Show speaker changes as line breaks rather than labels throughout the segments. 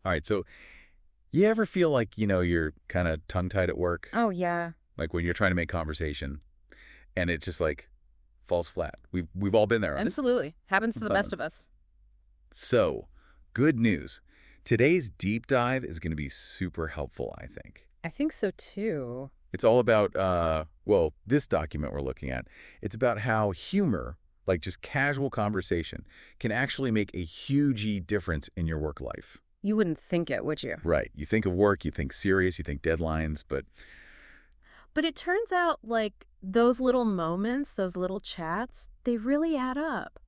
All right, so you ever feel like, you're kind of tongue-tied at work?
Oh, yeah.
Like when you're trying to make conversation and it just like falls flat. We've all been there, right?
Absolutely. Happens to the best of us.
So, good news. Today's deep dive is going to be super helpful, I think.
I think so, too.
It's all about, well, this document we're looking at, it's about how humor, like just casual conversation, can actually make a huge difference in your work life.
You wouldn't think it, would you?
Right. You think of work, you think serious, you think deadlines, but
But it turns out, like, those little moments, those little chats, they really add up.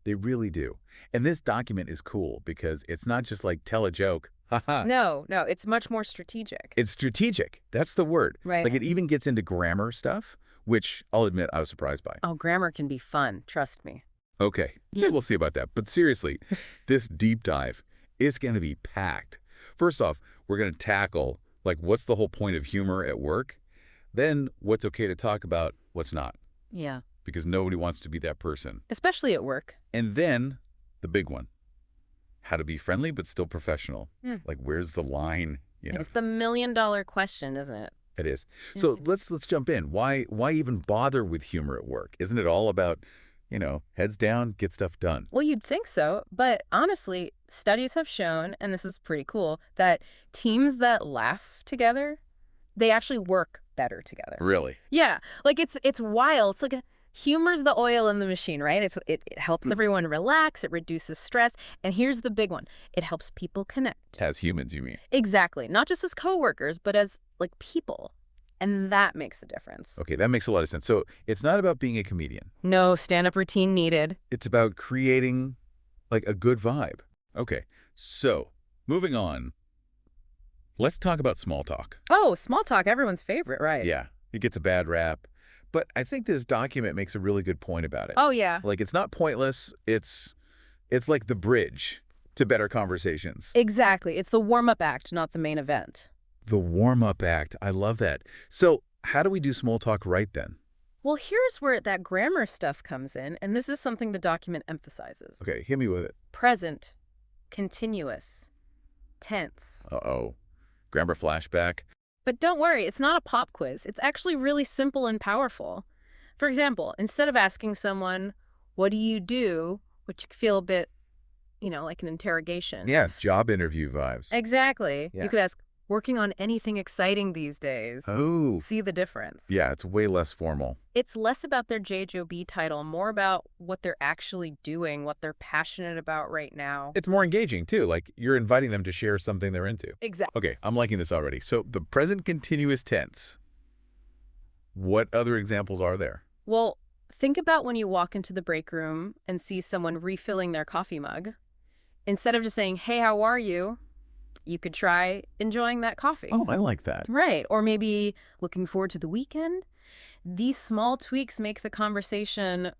they really do. And this document is cool because it's not just like tell a joke. Haha.
No, it's much more strategic.
It's strategic. That's the word.
Right.
Like it even gets into grammar stuff, which I'll admit I was surprised by.
Oh, grammar can be fun, trust me.
Okay. Yeah, we'll see about that. But seriously, this deep dive is going to be packed. First off, we're going to tackle, like, what's the whole point of humor at work? Then what's okay to talk about, what's not.
Yeah.
Because nobody wants to be that person.
Especially at work.
And then the big one, how to be friendly but still professional. Like, where's the line?
It's the million-dollar question, isn't it?
It is. So let's jump in. Why even bother with humor at work? Isn't it all about, heads down, get stuff done?
Well, you'd think so, but honestly, studies have shown, and this is pretty cool, that teams that laugh together, they actually work better together.
Really?
Yeah, like it's wild. It's like humor's the oil in the machine, right? It helps everyone relax, it reduces stress, and here's the big one. It helps people connect.
As humans, you mean?
Exactly. Not just as coworkers, but as like people. And that makes a difference.
Okay, that makes a lot of sense. So it's not about being a comedian.
No stand-up routine needed.
It's about creating, like, a good vibe. Okay, so moving on. Let's talk about small talk.
Oh, small talk, everyone's favorite, right?
Yeah, it gets a bad rap. But I think this document makes a really good point about it.
Oh, yeah.
Like, it's not pointless. It's like the bridge to better conversations.
Exactly. It's the warm-up act, not the main event.
The warm-up act. I love that. So how do we do small talk right then?
Well, here's where that grammar stuff comes in, and this is something the document emphasizes.
Okay, hit me with it.
Present, continuous, tense.
Uh-oh. Grammar flashback.
But don't worry, it's not a pop quiz. It's actually really simple and powerful. For example, instead of asking someone, what do you do, which can feel a bit, like an interrogation.
Yeah, job interview vibes.
Exactly.
Yeah.
You could ask, working on anything exciting these days.
Oh.
See the difference.
Yeah, it's way less formal.
It's less about their JOB title, more about what they're actually doing, what they're passionate about right now.
It's more engaging, too. Like, you're inviting them to share something they're into.
Exactly.
Okay, I'm liking this already. So the present continuous tense. What other examples are there?
Well, think about when you walk into the break room and see someone refilling their coffee mug. Instead of just saying, hey, how are you? You could try enjoying that coffee.
Oh, I like that.
Right. Or maybe looking forward to the weekend. These small tweaks make the conversation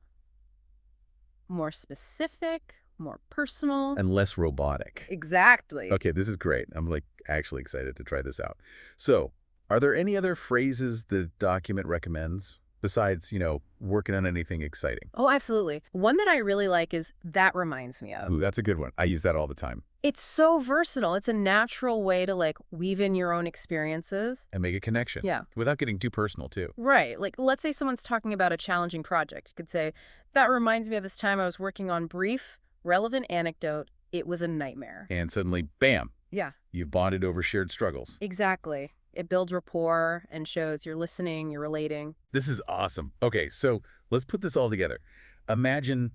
more specific, more personal.
And less robotic.
Exactly.
Okay, this is great. I'm like actually excited to try this out. So, are there any other phrases the document recommends besides, working on anything exciting?
Oh, absolutely. One that I really like is that reminds me of.
Ooh, that's a good one. I use that all the time.
It's so versatile. It's a natural way to like weave in your own experiences.
And make a connection.
Yeah.
Without getting too personal, too.
Right. Like, let's say someone's talking about a challenging project. You could say, that reminds me of this time I was working on brief, relevant anecdote. It was a nightmare.
And suddenly, bam,
Yeah.
you've bonded over shared struggles.
Exactly. It builds rapport and shows you're listening, you're relating.
This is awesome. Okay, so let's put this all together. Imagine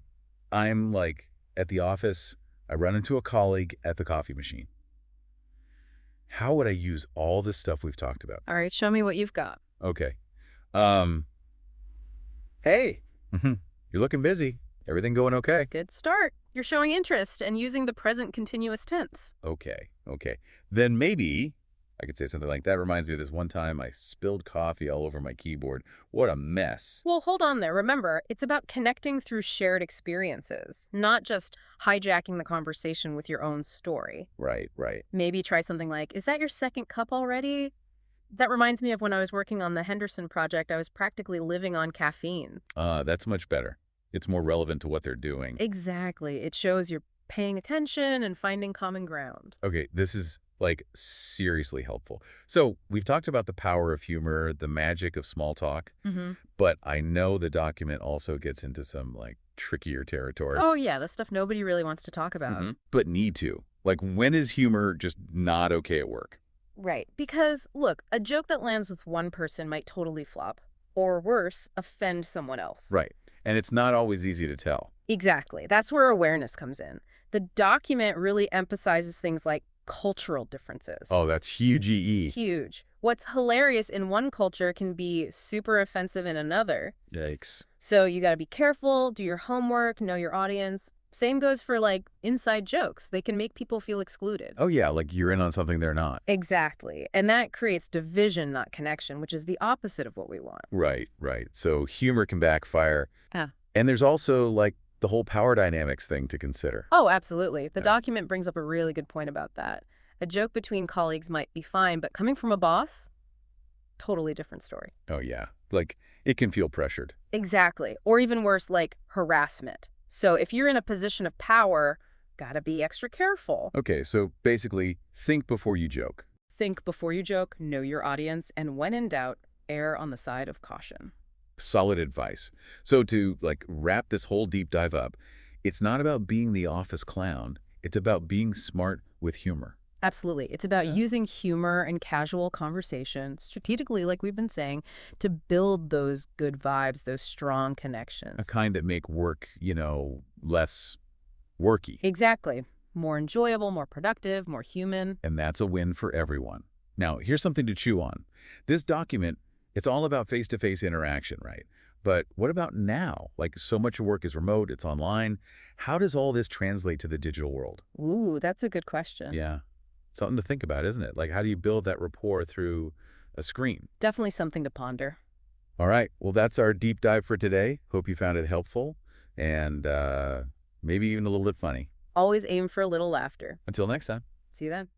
I'm like at the office. I run into a colleague at the coffee machine. How would I use all this stuff we've talked about?
All right, show me what you've got.
Okay. Hey, you're looking busy. Everything going okay?
Good start. You're showing interest and using the present continuous tense.
Okay. Then maybe I could say something like, that reminds me of this one time I spilled coffee all over my keyboard. What a mess.
Well, hold on there. Remember, it's about connecting through shared experiences, not just hijacking the conversation with your own story.
Right.
Maybe try something like, is that your second cup already? That reminds me of when I was working on the Henderson project, I was practically living on caffeine.
That's much better. It's more relevant to what they're doing.
Exactly. It shows you're paying attention and finding common ground.
Okay, this is like seriously helpful. So we've talked about the power of humor, the magic of small talk, but I know the document also gets into some like trickier territory.
Oh, yeah, the stuff nobody really wants to talk about.
But need to. Like, when is humor just not okay at work?
Right, because, look, a joke that lands with one person might totally flop, or worse, offend someone else.
Right. And it's not always easy to tell.
Exactly. That's where awareness comes in. The document really emphasizes things like cultural differences.
Oh, that's huge EE.
Huge. What's hilarious in one culture can be super offensive in another.
Yikes.
So you got to be careful, do your homework, know your audience. Same goes for, like, inside jokes. They can make people feel excluded.
Oh, yeah, like you're in on something they're not.
Exactly. And that creates division, not connection, which is the opposite of what we want.
Right, right. So humor can backfire.
Yeah.
And there's also, like, the whole power dynamics thing to consider.
Oh, absolutely. The document brings up a really good point about that. A joke between colleagues might be fine, but coming from a boss, totally different story.
Oh, yeah. Like, it can feel pressured.
Exactly. Or even worse, like harassment. So if you're in a position of power, gotta be extra careful.
Okay, so basically, think before you joke.
Think before you joke, know your audience, and when in doubt, err on the side of caution.
Solid advice. So to, like, wrap this whole deep dive up, it's not about being the office clown. It's about being smart with humor.
Absolutely. It's about using humor and casual conversation strategically, like we've been saying, to build those good vibes, those strong connections.
A kind that make work, less worky.
Exactly. More enjoyable, more productive, more human.
And that's a win for everyone. Now, here's something to chew on. This document, it's all about face-to-face interaction, right? But what about now? Like, so much of work is remote, it's online. How does all this translate to the digital world?
Ooh, that's a good question.
Yeah. Something to think about, isn't it? Like, how do you build that rapport through a screen?
Definitely something to ponder.
All right. Well, that's our deep dive for today. Hope you found it helpful and maybe even a little bit funny.
Always aim for a little laughter.
Until next time.
See you then.